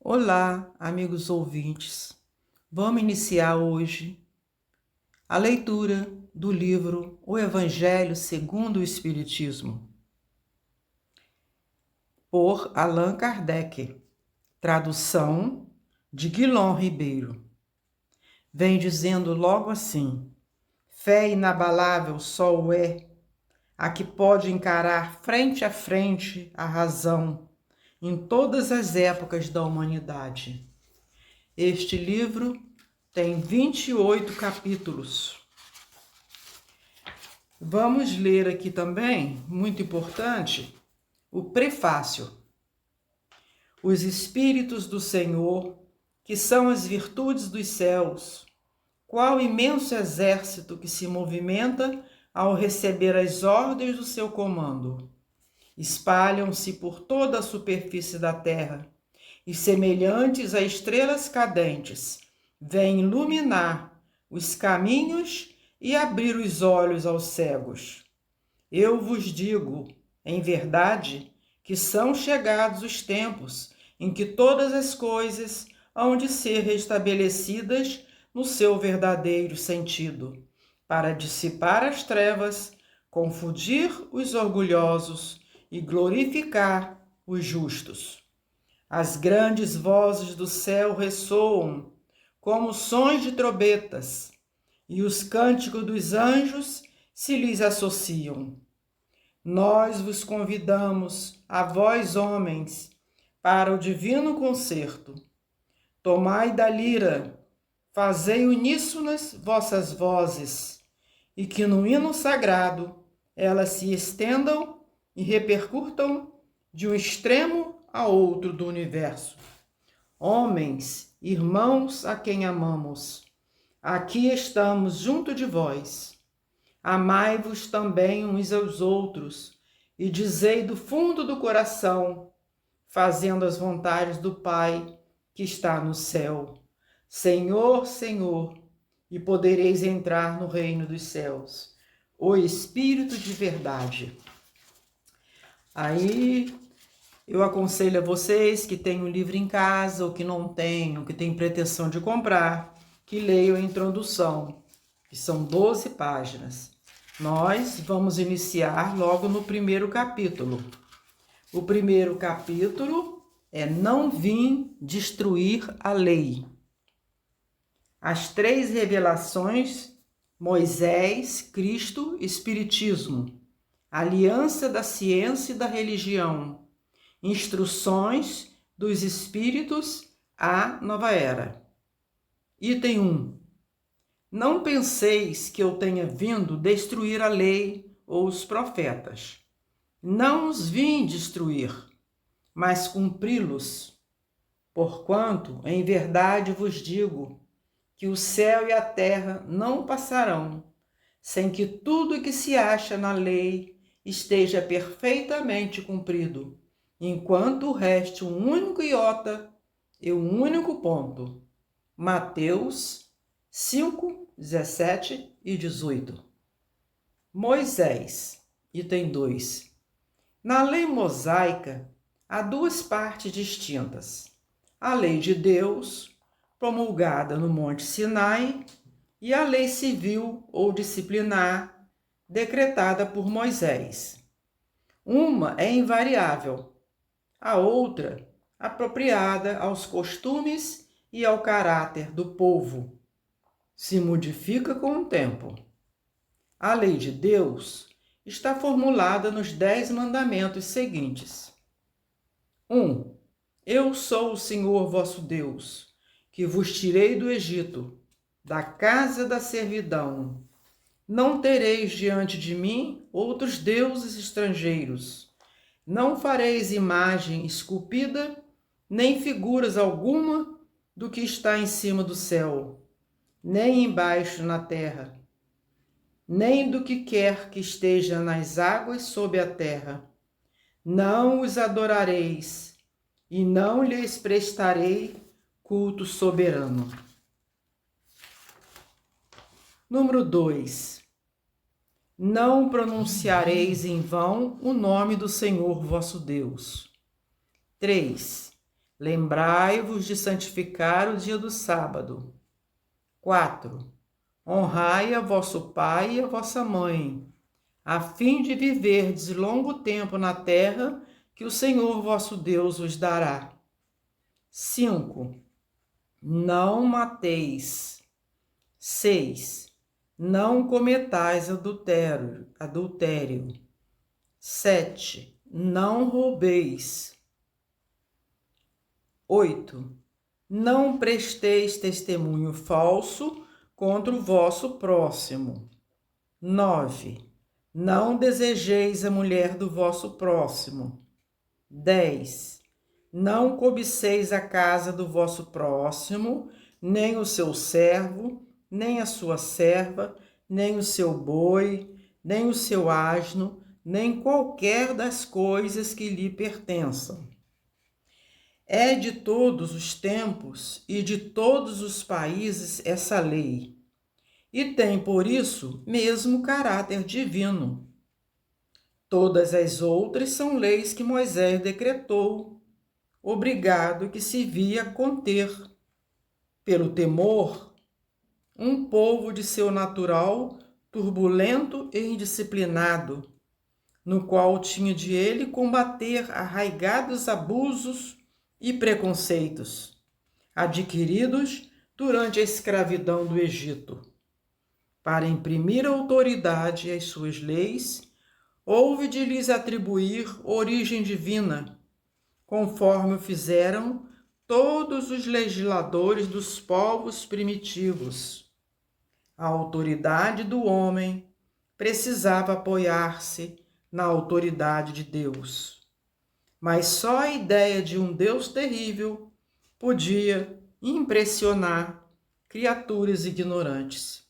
Olá, amigos ouvintes. Vamos iniciar hoje a leitura do livro O Evangelho segundo o Espiritismo, por Allan Kardec, tradução de Guilom Ribeiro. Vem dizendo logo assim: fé inabalável só o é, a que pode encarar frente a frente a razão em todas as épocas da humanidade. Este livro tem 28 capítulos. Vamos ler aqui também, muito importante, o prefácio. Os Espíritos do Senhor, que são as virtudes dos céus, qual imenso exército que se movimenta ao receber as ordens do seu comando. Espalham-se por toda a superfície da terra e, semelhantes a estrelas cadentes, vêm iluminar os caminhos e abrir os olhos aos cegos. Eu vos digo, em verdade, que são chegados os tempos em que todas as coisas hão de ser restabelecidas no seu verdadeiro sentido, para dissipar as trevas, confundir os orgulhosos e glorificar os justos. As grandes vozes do céu ressoam como sons de trombetas, e os cânticos dos anjos se lhes associam. Nós vos convidamos, a vós homens, para o divino concerto. Tomai da lira, fazei uníssonas vossas vozes, e que no hino sagrado elas se estendam e repercutam de um extremo a outro do universo. Homens, irmãos a quem amamos, aqui estamos junto de vós. Amai-vos também uns aos outros e dizei do fundo do coração, fazendo as vontades do Pai que está no céu: Senhor, Senhor, e podereis entrar no reino dos céus. O Espírito de verdade. Aí eu aconselho a vocês que têm um livro em casa ou que não tenham, que têm pretensão de comprar, que leiam a introdução, que são 12 páginas. Nós vamos iniciar logo no primeiro capítulo. O primeiro capítulo é Não vim destruir a lei. As 3 revelações: Moisés, Cristo, Espiritismo, aliança da ciência e da religião, instruções dos Espíritos à Nova Era. Item 1. Não penseis que eu tenha vindo destruir a lei ou os profetas. Não os vim destruir, mas cumpri-los. Porquanto, em verdade vos digo, que o céu e a terra não passarão, sem que tudo que se acha na lei esteja perfeitamente cumprido, enquanto reste um único iota e um único ponto. Mateus 5, 17 e 18. Moisés, item 2. Na lei mosaica, há 2 partes distintas: a lei de Deus, promulgada no Monte Sinai, e a lei civil ou disciplinar, decretada por Moisés. Uma é invariável, a outra apropriada aos costumes e ao caráter do povo. Se modifica com o tempo. A lei de Deus está formulada nos 10 mandamentos seguintes. 1. Eu sou o Senhor vosso Deus, que vos tirei do Egito, da casa da servidão. Não tereis diante de mim outros deuses estrangeiros. Não fareis imagem esculpida, nem figuras alguma do que está em cima do céu, nem embaixo na terra, nem do que quer que esteja nas águas sob a terra. Não os adorareis, e não lhes prestarei culto soberano. Número 2. Não pronunciareis em vão o nome do Senhor vosso Deus. 3. Lembrai-vos de santificar o dia do sábado. 4. Honrai a vosso pai e a vossa mãe, a fim de viverdes longo tempo na terra que o Senhor vosso Deus vos dará. 5. Não mateis. 6. Não cometais adultério. 7. Não roubeis. 8. Não presteis testemunho falso contra o vosso próximo. 9. Não desejeis a mulher do vosso próximo. 10. Não cobiceis a casa do vosso próximo, nem o seu servo, nem a sua serva, nem o seu boi, nem o seu asno, nem qualquer das coisas que lhe pertençam. É de todos os tempos e de todos os países essa lei, e tem por isso mesmo caráter divino. Todas as outras são leis que Moisés decretou, obrigado que se via conter, pelo temor, um povo de seu natural turbulento e indisciplinado, no qual tinha de ele combater arraigados abusos e preconceitos, adquiridos durante a escravidão do Egito. Para imprimir autoridade às suas leis, houve de lhes atribuir origem divina, conforme o fizeram todos os legisladores dos povos primitivos. A autoridade do homem precisava apoiar-se na autoridade de Deus. Mas só a ideia de um Deus terrível podia impressionar criaturas ignorantes,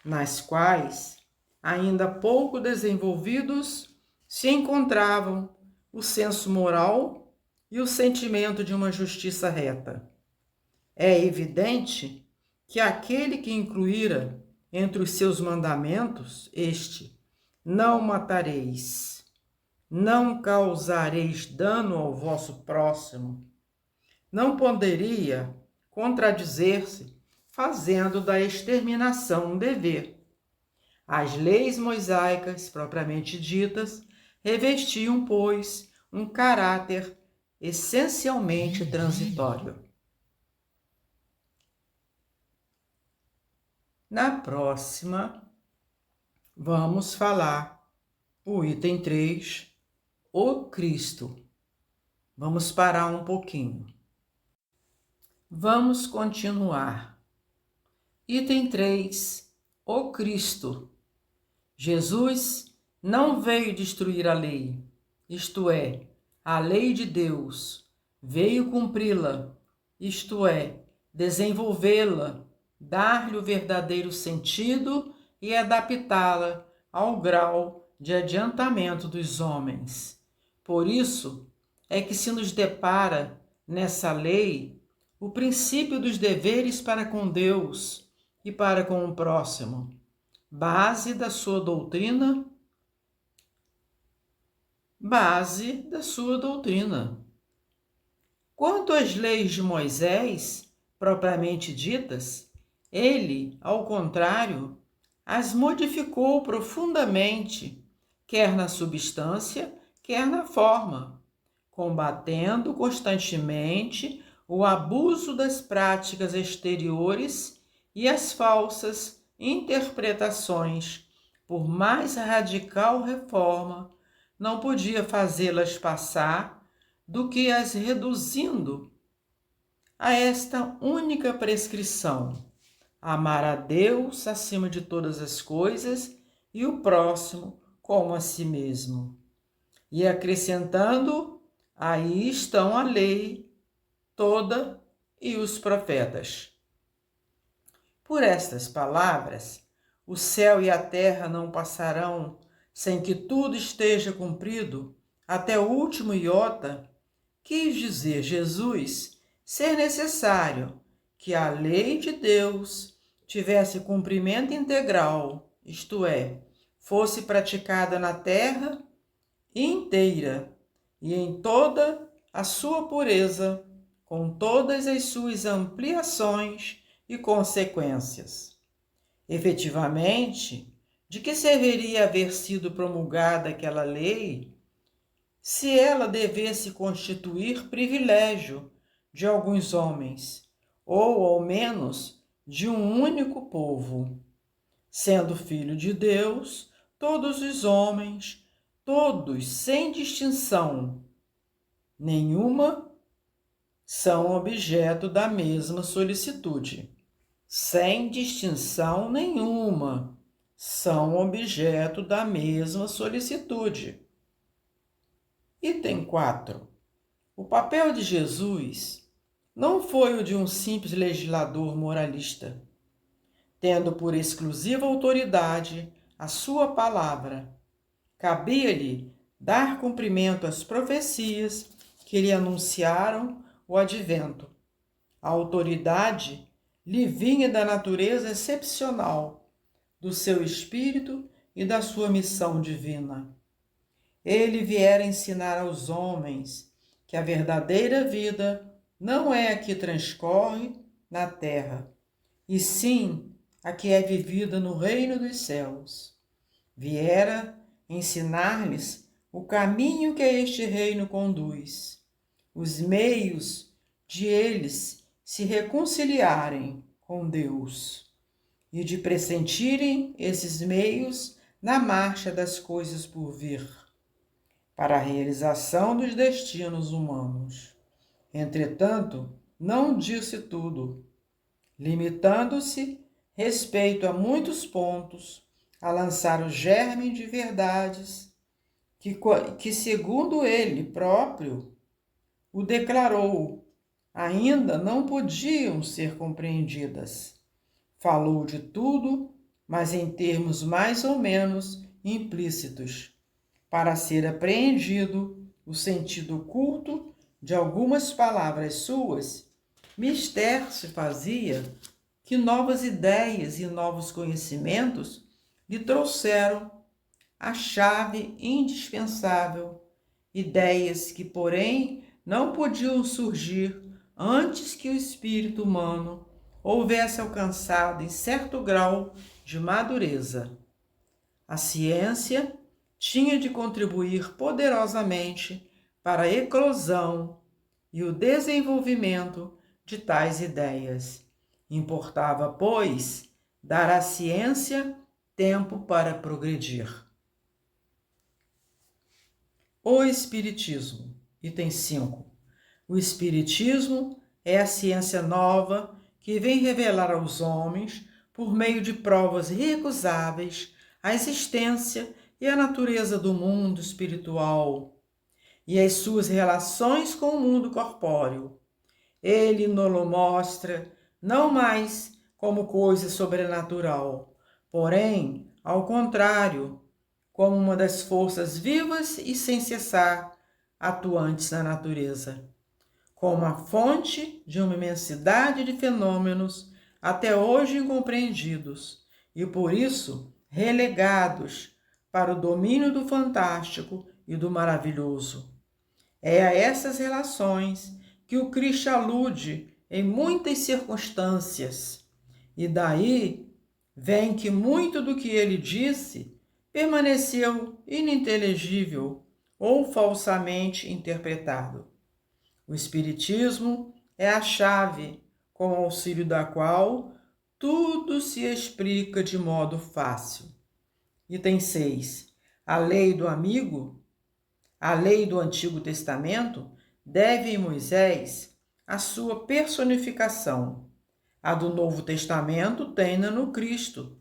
nas quais, ainda pouco desenvolvidos, se encontravam o senso moral e o sentimento de uma justiça reta. É evidente que aquele que incluíra entre os seus mandamentos não matareis, não causareis dano ao vosso próximo, não poderia contradizer-se fazendo da exterminação um dever. As leis mosaicas, propriamente ditas, revestiam, pois, um caráter essencialmente transitório. Na próxima, vamos falar o item 3, o Cristo. Vamos parar um pouquinho. Vamos continuar. Item 3, o Cristo. Jesus não veio destruir a lei, isto é, a lei de Deus. Veio cumpri-la, isto é, desenvolvê-la, dar-lhe o verdadeiro sentido e adaptá-la ao grau de adiantamento dos homens. Por isso é que se nos depara nessa lei o princípio dos deveres para com Deus e para com o próximo, base da sua doutrina. Quanto às leis de Moisés, propriamente ditas, ele, ao contrário, as modificou profundamente, quer na substância, quer na forma, combatendo constantemente o abuso das práticas exteriores e as falsas interpretações. Por mais radical reforma, não podia fazê-las passar do que as reduzindo a esta única prescrição: amar a Deus acima de todas as coisas e o próximo como a si mesmo. E acrescentando, aí estão a lei toda e os profetas. Por estas palavras, o céu e a terra não passarão sem que tudo esteja cumprido, até o último iota, quis dizer Jesus ser necessário que a lei de Deus tivesse cumprimento integral, isto é, fosse praticada na terra inteira e em toda a sua pureza, com todas as suas ampliações e consequências. Efetivamente, de que serviria haver sido promulgada aquela lei se ela devesse constituir privilégio de alguns homens, ou ao menos de um único povo? Sendo filho de Deus, todos os homens, todos sem distinção nenhuma, são objeto da mesma solicitude. Sem distinção nenhuma, são objeto da mesma solicitude. Item 4. O papel de Jesus não foi o de um simples legislador moralista, tendo por exclusiva autoridade a sua palavra. Cabia-lhe dar cumprimento às profecias que lhe anunciaram o advento. A autoridade lhe vinha da natureza excepcional, do seu espírito e da sua missão divina. Ele viera ensinar aos homens que a verdadeira vida não é a que transcorre na terra, e sim a que é vivida no reino dos céus. Viera ensinar-lhes o caminho que a este reino conduz, os meios de eles se reconciliarem com Deus e de pressentirem esses meios na marcha das coisas por vir, para a realização dos destinos humanos. Entretanto, não disse tudo, limitando-se, respeito a muitos pontos, a lançar o germe de verdades que segundo ele próprio o declarou, ainda não podiam ser compreendidas. Falou de tudo, mas em termos mais ou menos implícitos, para ser apreendido o sentido oculto de algumas palavras suas. Mister se fazia que novas ideias e novos conhecimentos lhe trouxeram a chave indispensável, ideias que, porém, não podiam surgir antes que o espírito humano houvesse alcançado em certo grau de madureza. A ciência tinha de contribuir poderosamente para a eclosão e o desenvolvimento de tais ideias. Importava, pois, dar à ciência tempo para progredir. O Espiritismo. Item 5. O Espiritismo é a ciência nova que vem revelar aos homens, por meio de provas irrecusáveis, a existência e a natureza do mundo espiritual e as suas relações com o mundo corpóreo. Ele nos mostra não mais como coisa sobrenatural, porém, ao contrário, como uma das forças vivas e sem cessar atuantes na natureza, como a fonte de uma imensidade de fenômenos até hoje incompreendidos e, por isso, relegados para o domínio do fantástico e do maravilhoso. É a essas relações que o Cristo alude em muitas circunstâncias, e daí vem que muito do que ele disse permaneceu ininteligível ou falsamente interpretado. O Espiritismo é a chave com o auxílio da qual tudo se explica de modo fácil. Item 6. A lei do amigo, a lei do Antigo Testamento, deve em Moisés a sua personificação. A do Novo Testamento tem-na no Cristo.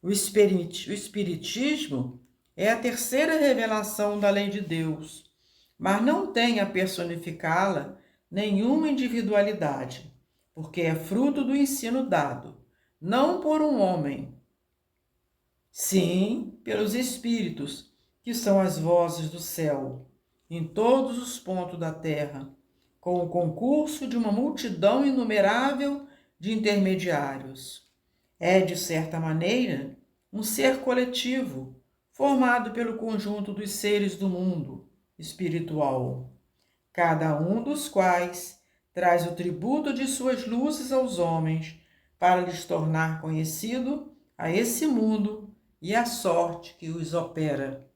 O Espiritismo é a terceira revelação da lei de Deus, mas não tem a personificá-la nenhuma individualidade, porque é fruto do ensino dado, não por um homem, sim pelos Espíritos, que são as vozes do céu, em todos os pontos da terra, com o concurso de uma multidão inumerável de intermediários. É, de certa maneira, um ser coletivo, formado pelo conjunto dos seres do mundo espiritual, cada um dos quais traz o tributo de suas luzes aos homens, para lhes tornar conhecido a esse mundo e a sorte que os opera.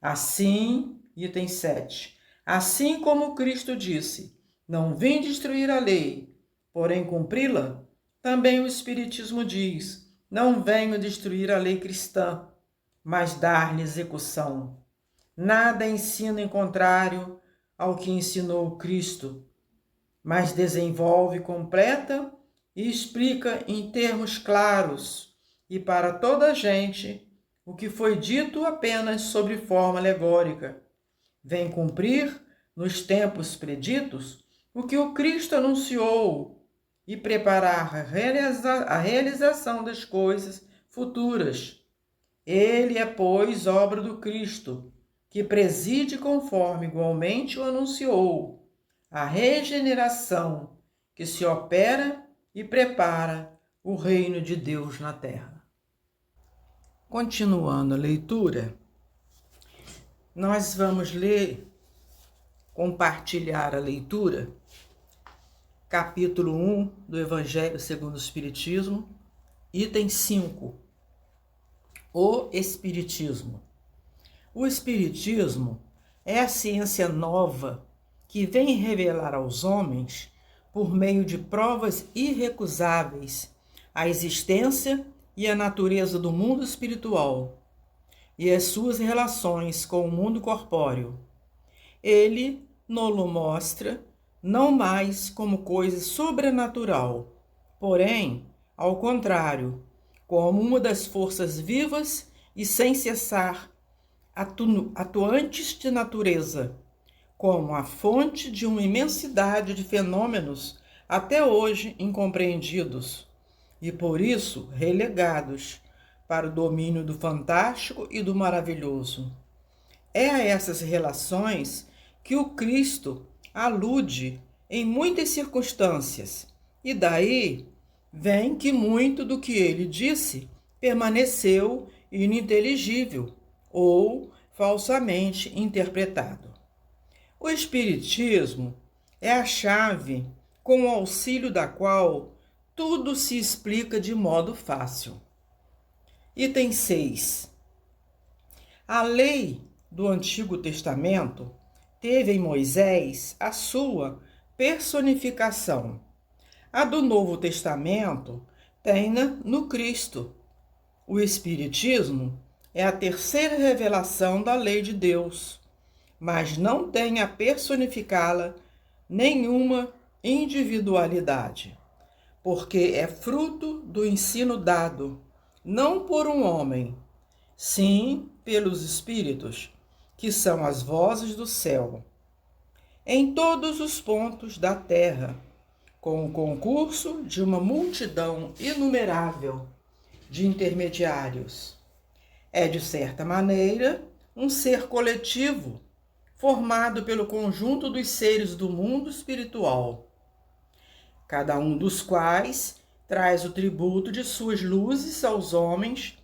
Assim, item 7, assim como Cristo disse, não vim destruir a lei, porém cumpri-la, também o Espiritismo diz, não venho destruir a lei cristã, mas dar-lhe execução. Nada ensina em contrário ao que ensinou Cristo, mas desenvolve, completa e explica em termos claros e para toda a gente o que foi dito apenas sob forma alegórica. Vem cumprir, nos tempos preditos, o que o Cristo anunciou e preparar a realização das coisas futuras. Ele é, pois, obra do Cristo, que preside conforme igualmente o anunciou, a regeneração que se opera e prepara o reino de Deus na terra. Continuando a leitura, nós vamos compartilhar a leitura, capítulo 1 do Evangelho segundo o Espiritismo, item 5, o Espiritismo. O Espiritismo é a ciência nova que vem revelar aos homens, por meio de provas irrecusáveis, a existência e a natureza do mundo espiritual e as suas relações com o mundo corpóreo. Ele nos mostra não mais como coisa sobrenatural, porém, ao contrário, como uma das forças vivas e sem cessar atuantes de natureza, como a fonte de uma imensidade de fenômenos até hoje incompreendidos e por isso relegados para o domínio do fantástico e do maravilhoso. É a essas relações que o Cristo alude em muitas circunstâncias, e daí vem que muito do que ele disse permaneceu ininteligível ou falsamente interpretado. O Espiritismo é a chave com o auxílio da qual tudo se explica de modo fácil. Item 6. A lei do Antigo Testamento teve em Moisés a sua personificação. A do Novo Testamento tem-na no Cristo. O Espiritismo é a terceira revelação da lei de Deus, mas não tem a personificá-la nenhuma individualidade, porque é fruto do ensino dado, não por um homem, sim pelos Espíritos, que são as vozes do céu, em todos os pontos da terra, com o concurso de uma multidão inumerável de intermediários. É, de certa maneira, um ser coletivo, formado pelo conjunto dos seres do mundo espiritual, cada um dos quais traz o tributo de suas luzes aos homens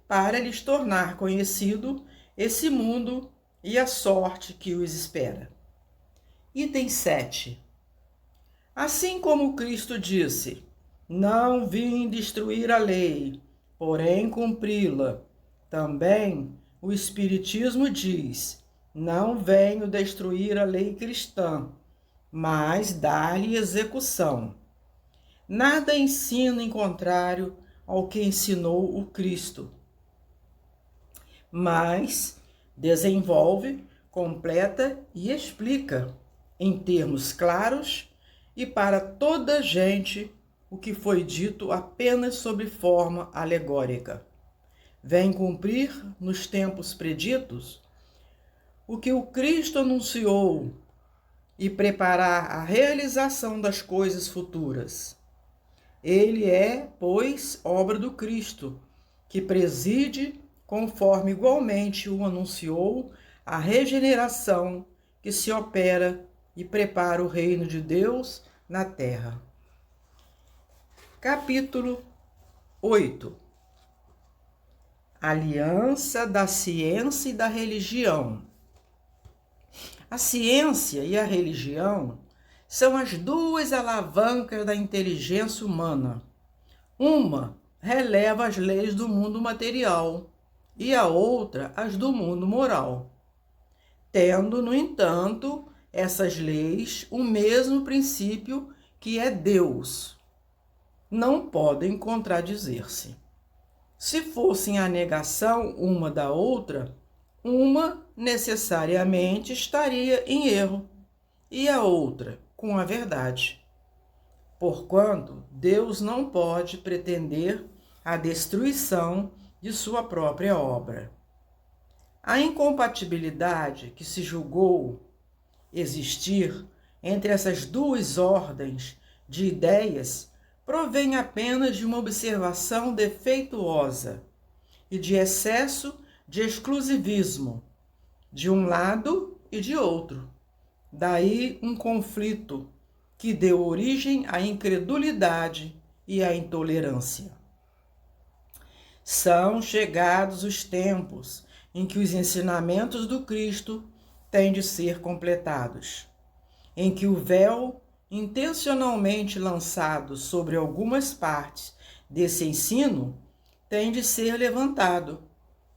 para lhes tornar conhecido esse mundo e a sorte que os espera. Item 7. Assim como Cristo disse, não vim destruir a lei, porém cumpri-la, também o Espiritismo diz, não venho destruir a lei cristã, mas dar-lhe execução. Nada ensina em contrário ao que ensinou o Cristo, mas desenvolve, completa e explica, em termos claros e para toda a gente, o que foi dito apenas sob forma alegórica. Vem cumprir, nos tempos preditos, o que o Cristo anunciou e preparar a realização das coisas futuras. Ele é, pois, obra do Cristo, que preside, conforme igualmente o anunciou, a regeneração que se opera e prepara o reino de Deus na terra. Capítulo 8. Aliança da ciência e da religião. A ciência e a religião são as duas alavancas da inteligência humana. Uma releva as leis do mundo material e a outra as do mundo moral, tendo, no entanto, essas leis o mesmo princípio que é Deus. Não podem contradizer-se. Se fossem a negação uma da outra, uma necessariamente estaria em erro e a outra com a verdade. Porquanto Deus não pode pretender a destruição de sua própria obra. A incompatibilidade que se julgou existir entre essas duas ordens de ideias provém apenas de uma observação defeituosa e de excesso de exclusivismo, de um lado e de outro. Daí um conflito que deu origem à incredulidade e à intolerância. São chegados os tempos em que os ensinamentos do Cristo têm de ser completados, em que o véu intencionalmente lançado sobre algumas partes desse ensino tem de ser levantado,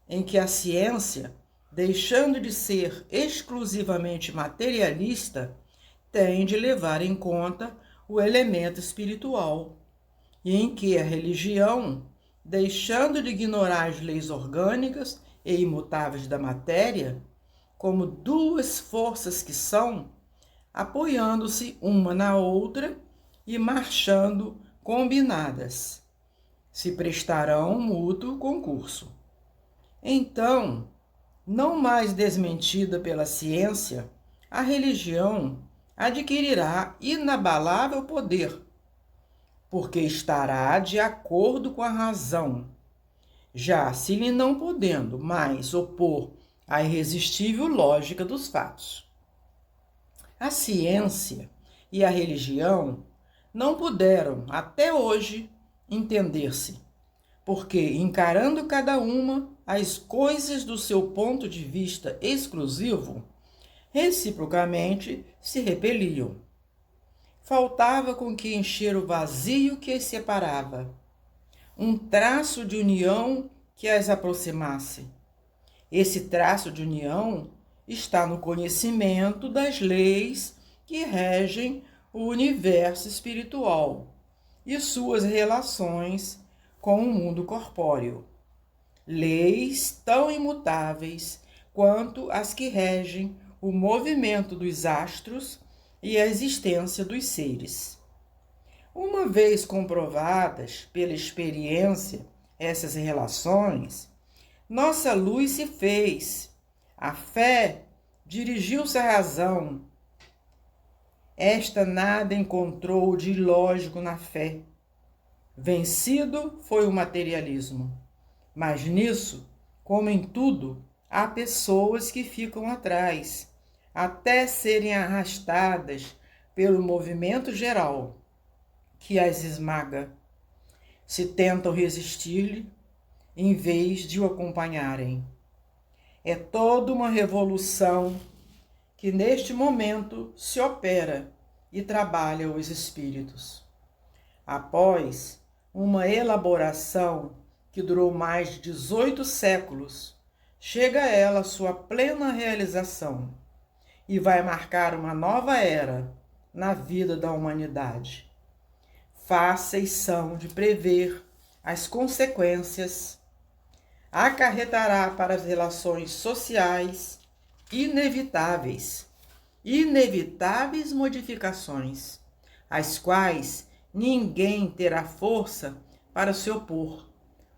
em que a ciência, deixando de ser exclusivamente materialista, tem de levar em conta o elemento espiritual, e em que a religião, deixando de ignorar as leis orgânicas e imutáveis da matéria, como duas forças que são, apoiando-se uma na outra e marchando combinadas, se prestarão mútuo concurso. Então, não mais desmentida pela ciência, a religião adquirirá inabalável poder, porque estará de acordo com a razão, já se lhe não podendo mais opor à irresistível lógica dos fatos. A ciência e a religião não puderam, até hoje, entender-se, porque, encarando cada uma as coisas do seu ponto de vista exclusivo, reciprocamente se repeliam. Faltava com que encher o vazio que as separava, um traço de união que as aproximasse. Esse traço de união está no conhecimento das leis que regem o universo espiritual e suas relações com o mundo corpóreo. Leis tão imutáveis quanto as que regem o movimento dos astros e a existência dos seres. Uma vez comprovadas pela experiência essas relações, nossa luz se fez. A fé dirigiu-se à razão. Esta nada encontrou de ilógico na fé. Vencido foi o materialismo. Mas nisso, como em tudo, há pessoas que ficam atrás, até serem arrastadas pelo movimento geral, que as esmaga. Se tentam resistir-lhe, em vez de o acompanharem. É toda uma revolução que neste momento se opera e trabalha os espíritos. Após uma elaboração que durou mais de 18 séculos, chega ela à sua plena realização e vai marcar uma nova era na vida da humanidade. Fáceis são de prever as consequências. Acarretará para as relações sociais inevitáveis modificações, às quais ninguém terá força para se opor,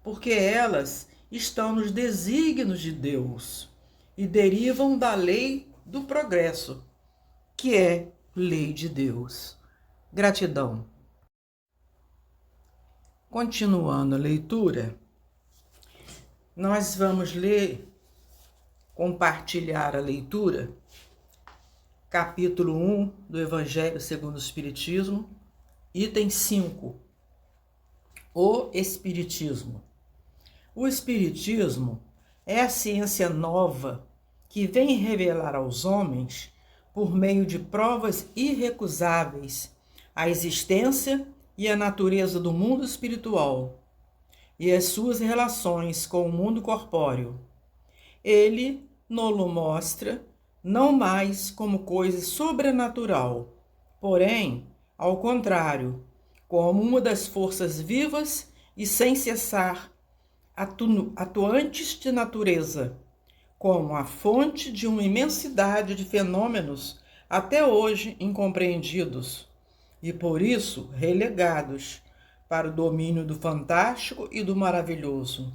porque elas estão nos desígnios de Deus e derivam da lei do progresso, que é lei de Deus. Gratidão. Continuando a leitura, nós vamos compartilhar a leitura, capítulo 1 do Evangelho segundo o Espiritismo, item 5, o Espiritismo. O Espiritismo é a ciência nova que vem revelar aos homens por meio de provas irrecusáveis, a existência e a natureza do mundo espiritual e as suas relações com o mundo corpóreo. Ele nos mostra não mais como coisa sobrenatural, porém, ao contrário, como uma das forças vivas e sem cessar atuantes de natureza, como a fonte de uma imensidade de fenômenos até hoje incompreendidos e por isso relegados para o domínio do fantástico e do maravilhoso.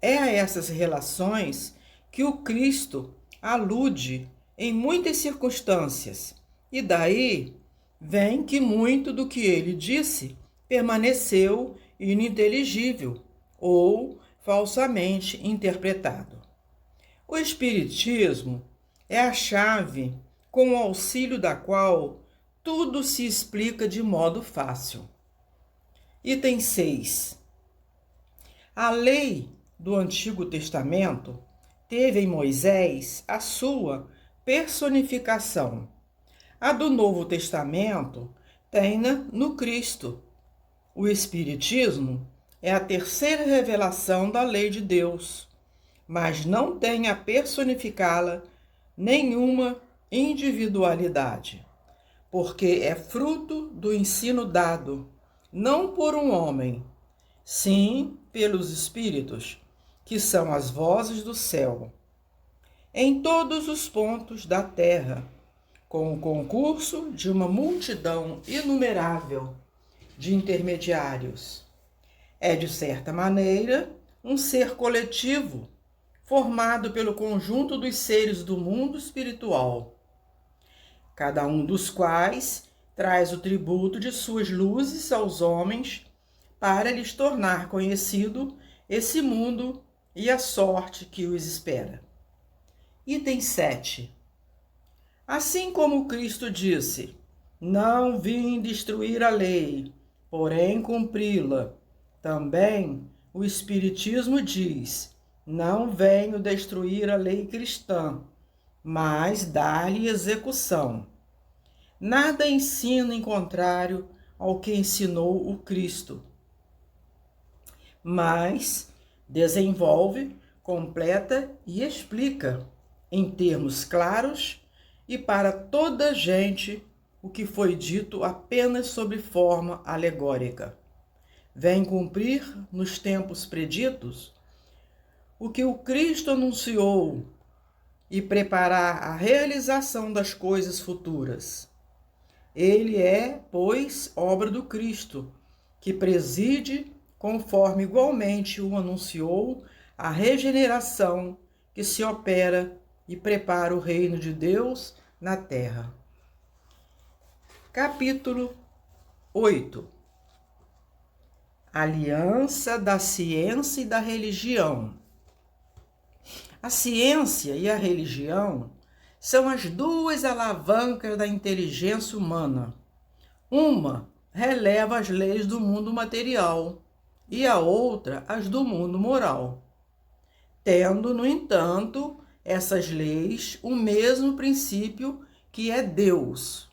É a essas relações que o Cristo alude em muitas circunstâncias, e daí vem que muito do que ele disse permaneceu ininteligível ou falsamente interpretado. O Espiritismo é a chave com o auxílio da qual tudo se explica de modo fácil. Item 6. A lei do Antigo Testamento teve em Moisés a sua personificação. A do Novo Testamento tem-na no Cristo. O Espiritismo é a terceira revelação da lei de Deus, mas não tem a personificá-la nenhuma individualidade, porque é fruto do ensino dado, não por um homem, sim pelos Espíritos, que são as vozes do céu, em todos os pontos da terra, com o concurso de uma multidão inumerável de intermediários. É, de certa maneira, um ser coletivo, formado pelo conjunto dos seres do mundo espiritual, cada um dos quais traz o tributo de suas luzes aos homens para lhes tornar conhecido esse mundo e a sorte que os espera. Item 7. Assim como Cristo disse: não vim destruir a lei, porém cumpri-la, também o Espiritismo diz: não venho destruir a lei cristã, mas dar-lhe execução. Nada ensina em contrário ao que ensinou o Cristo, mas desenvolve, completa e explica, em termos claros e para toda a gente, o que foi dito apenas sob forma alegórica. Vem cumprir, nos tempos preditos, o que o Cristo anunciou e preparar a realização das coisas futuras. Ele é, pois, obra do Cristo, que preside, conforme igualmente o anunciou, a regeneração que se opera e prepara o reino de Deus na terra. Capítulo 8. Aliança da ciência e da religião. A ciência e a religião são as duas alavancas da inteligência humana. Uma releva as leis do mundo material e a outra as do mundo moral, tendo, no entanto, essas leis o mesmo princípio, que é Deus.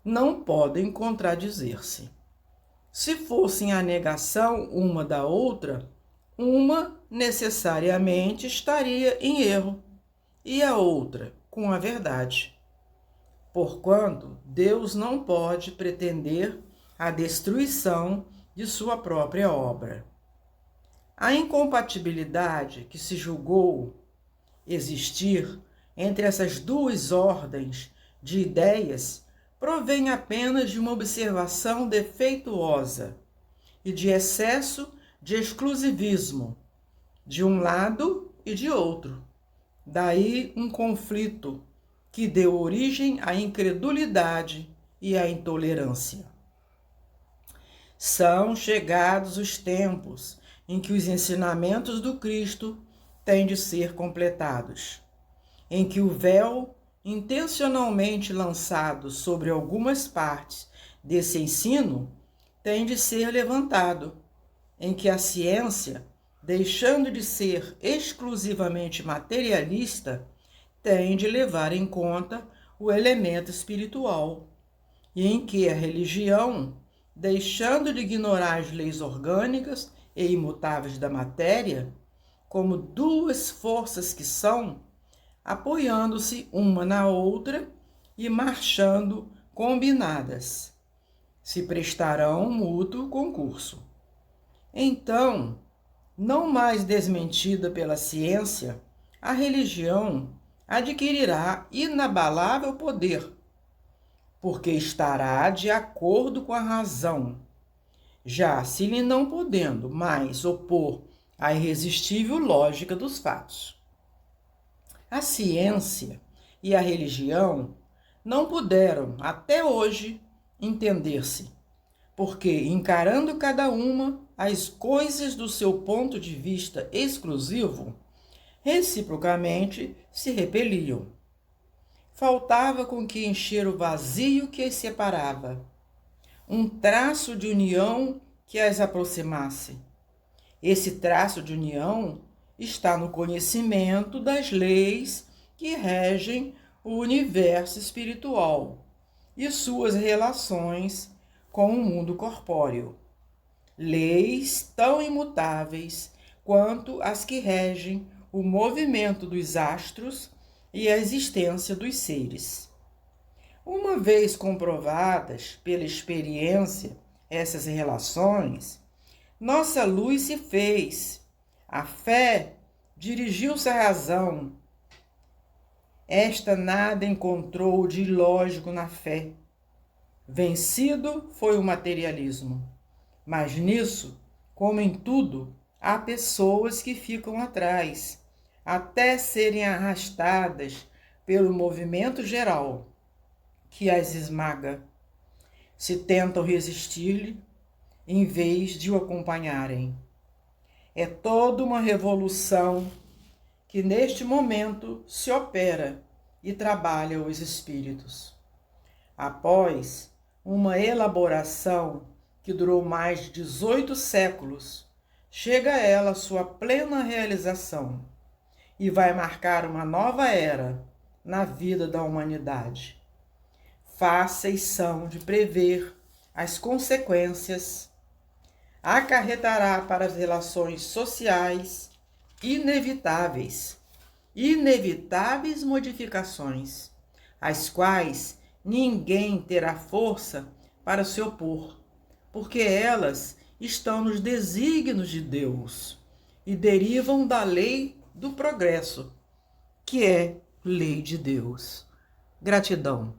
Não podem contradizer-se. Se fossem a negação uma da outra, uma necessariamente estaria em erro e a outra com a verdade. Porquanto Deus não pode pretender a destruição de sua própria obra. A incompatibilidade que se julgou existir entre essas duas ordens de ideias provém apenas de uma observação defeituosa e de excesso de exclusivismo, de um lado e de outro. Daí um conflito que deu origem à incredulidade e à intolerância. São chegados os tempos em que os ensinamentos do Cristo têm de ser completados, em que o véu intencionalmente lançado sobre algumas partes desse ensino tem de ser levantado, em que a ciência, deixando de ser exclusivamente materialista, tem de levar em conta o elemento espiritual, e em que a religião, deixando de ignorar as leis orgânicas e imutáveis da matéria, como duas forças que são, apoiando-se uma na outra e marchando combinadas, se prestarão mútuo concurso. Então, não mais desmentida pela ciência, a religião adquirirá inabalável poder, porque estará de acordo com a razão, já se lhe não podendo mais opor à irresistível lógica dos fatos. A ciência e a religião não puderam, até hoje, entender-se, porque, encarando cada uma as coisas do seu ponto de vista exclusivo, reciprocamente se repeliam. Faltava com que encher o vazio que as separava, um traço de união que as aproximasse. Esse traço de união está no conhecimento das leis que regem o universo espiritual e suas relações com o mundo corpóreo. Leis tão imutáveis quanto as que regem o movimento dos astros e a existência dos seres. Uma vez comprovadas pela experiência essas relações, nossa luz se fez, a fé dirigiu-se à razão. Esta nada encontrou de ilógico na fé. Vencido foi o materialismo. Mas nisso, como em tudo, há pessoas que ficam atrás, até serem arrastadas pelo movimento geral, que as esmaga. Se tentam resistir-lhe, em vez de o acompanharem. É toda uma revolução que neste momento se opera e trabalha os espíritos. Após uma elaboração que durou mais de 18 séculos, chega ela à sua plena realização e vai marcar uma nova era na vida da humanidade. Fáceis são de prever as consequências, acarretará para as relações sociais inevitáveis modificações, às quais ninguém terá força para se opor, porque elas estão nos desígnios de Deus e derivam da lei do progresso, que é lei de Deus. Gratidão.